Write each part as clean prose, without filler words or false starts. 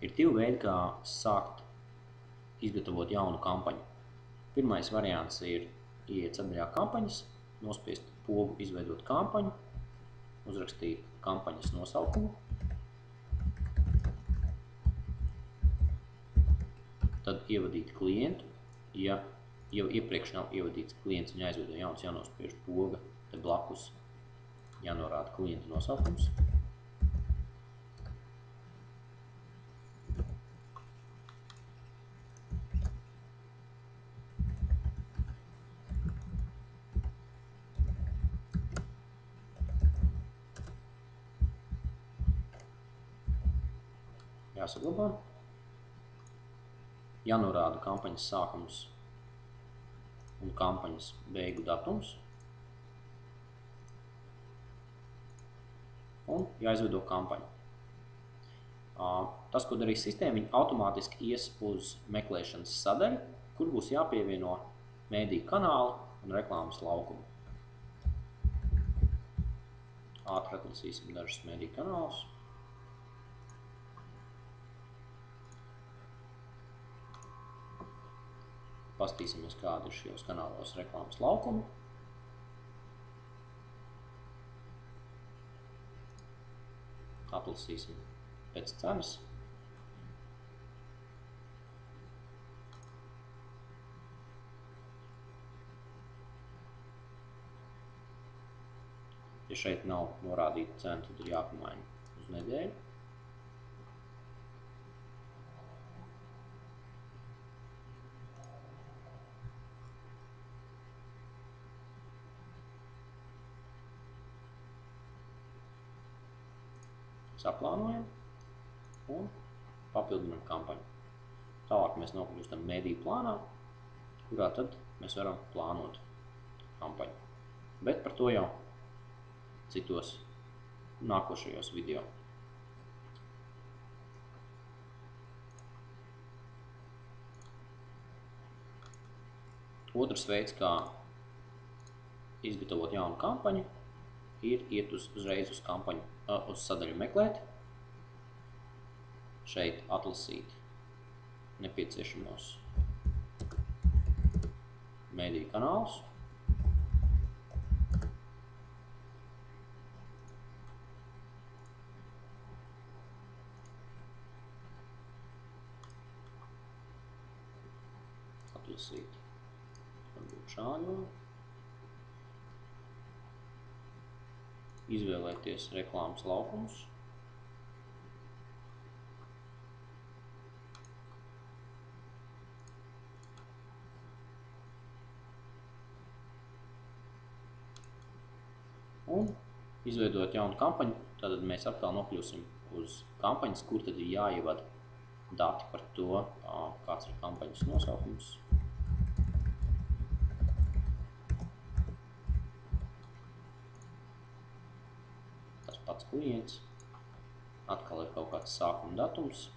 Ir divi veidi, kā sākt izgatavot jaunu kampaņu. Pirmais variants ir ieiet sadaļā kampaņas, nospiest pogu izveidot kampaņu, uzrakstīt kampaņas nosaukumu, tad ievadīt klientu. Ja jau iepriekš nav ievadīts klients un jāizveido jauns, jānospiež poga, tad blakus jānorāda klienta nosaukums. Jāsaglabā. Jānorāda kampaņas sākums un kampaņas beigu datums. Un jāizveido kampaņu. Tas, ko darīs sistēma, viņi automātiski ies uz meklēšanas sadaļu, kur būs jāpievieno mēdīju kanāli un reklāmas laukumu. Ātri atlasīsim dažus mēdīju kanālus. Pastīsimies, kādi ir šajos kanālos reklāmas laukumi. Atlasīsim pēc cenas. Ja šeit nav norādīta cena, tad ir jāpamaina uz nedēļu. Saplānojam un papildinam kampaņu. Tālāk mēs nokļūstam mēdīju plānā, kurā tad mēs varam plānot kampaņu. Bet par to jau citos nākošajos video. Otrs veids, kā izgatavot jaunu kampaņu, ir iet uzreiz uz kampaņu, uz sadaļu meklēt. Šeit atlasīt nepieciešamos mēdīju kanālus. Atlasīt varbūt šādu. Izvēlēties reklāmas laukumus. Un izveidot jaunu kampaņu, tad mēs atkal nokļūsim uz kampaņas, kur tad ir jāievada dati par to, kāds ir kampaņas nosaukums. Tas pats klients. Atkal ir kaut kāds sākuma datums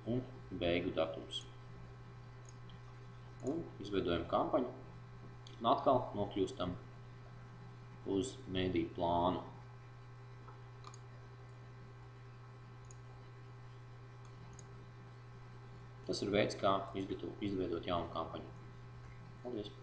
un beigu datums. Un izveidojam kampaņu un atkal nokļūstam uz mēdīju plānu. Tas ir veids, kā izveidot jaunu kampaņu. Paldies!